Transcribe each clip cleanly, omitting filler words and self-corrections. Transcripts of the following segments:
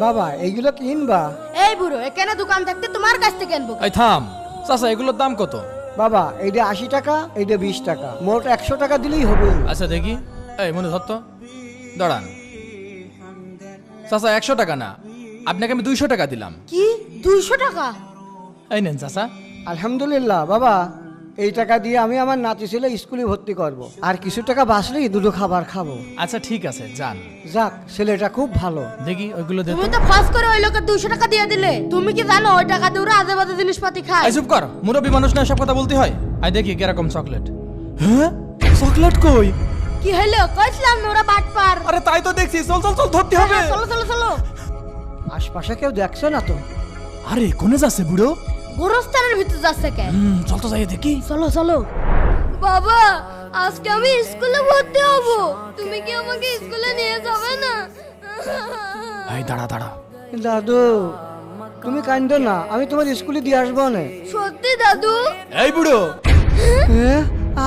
বাবা এইগুলো কিনবা? এই বুড়ো, এখানে দোকান থাকতে তোমার কাছ থেকে কিনবো। এই থাম চাচা, এগুলোর দাম কত? বাবা এইটা 80 টাকা, এইটা 20 টাকা, মোট 100 টাকা দিলেই হবে। আচ্ছা দেখি, এই মনে ধর তো, দাঁড়ান চাচা, 100 টাকা না, আপনাকে আমি 200 টাকা দিলাম। কি 200 টাকা? এই নেন চাচা। আলহামদুলিল্লাহ বাবা, এই টাকা দিয়ে আমি আমার নাতি ছেলে স্কুলে ভর্তি করব, আর কিছু টাকা বাঁচলেই দুটো খাবার খাবো। আচ্ছা ঠিক আছে, যান। যাক, ছেলেটা খুব ভালো। দেখি ওইগুলো দে তো। তুমি তো ফাঁস করে ওই লোকের 200 টাকা দিয়ে দিলে। তুমি কি জানো ওই টাকা দিয়ে ওরা আজে বাজে জিনিসপাতি খায়? এই চুপ কর, মুরব্বী মানুষ না সব কথা বলতে হয়। আই দেখি কিরকম চকলেট। হ্যাঁ, চকলেট কই? কি হলো? কইছিলাম না ওরা বাটপার। আরে তাই তো দেখছি, চল চল চল, ধরতে হবে। চলো চলো চলো। আশপাশে কেউ দেখছো না তো? আরে কোনে যাচ্ছে বুড়ো? গোরস্থানের ভিতর যাচ্ছে কে? চল তো যাই দেখি। চলো চলো। বাবা, আজকে আমি স্কুলে ভর্তি হব। তুমি কি আমাকে স্কুলে নিয়ে যাবে না? এই দাঁড়া দাঁড়া। দাদু, তুমি কান্দো না, আমি তোমার স্কুলে দিয়ে আসবো না। সত্যি দাদু? এই বুড়ো,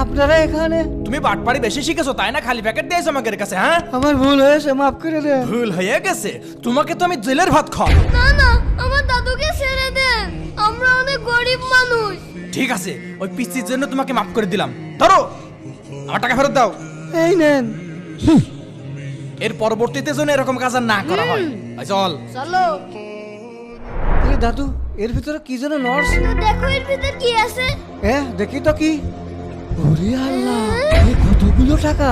আপনারা এখানে? তুমি বাটপাড়ি বেশি শিখেছো তাই না? খালি প্যাকেট দিয়েছো আমাদের কাছে। হ্যাঁ, আমার ভুল হয়েছে, মাফ করে দেন। ভুল হয়ে গেছে, তোমাকে তো আমি জেলের ভাত খাওয়াবো। না না, আমার দাদুকে ছেড়ে দেন, আমরা অনেক গরিব মানুষ। ঠিক আছে, ওই পিস্তির জন্য তোমাকে মাফ করে দিলাম। ধরো, আমার টাকা ফেরত দাও। এই নেন। এর পরবর্তীতে যেন এরকম কাজ আর না করা হয়। এই চল। চলো। আরে দাদু, এর ভিতরে কি যেন নর্স? তো দেখো এর ভিতর কি আছে। দেখি তো কি। ওরে আল্লাহ, এই কতগুলো টাকা!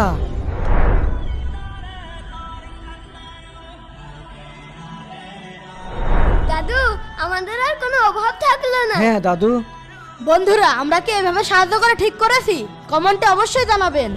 দাদু, আমাদের আর কোনো অভাব থাকলো না। হ্যাঁ দাদু। বন্ধুরা, আমরা কি এভাবে সাহায্য করে ঠিক করেছি? কমেন্টে অবশ্যই জানাবেন।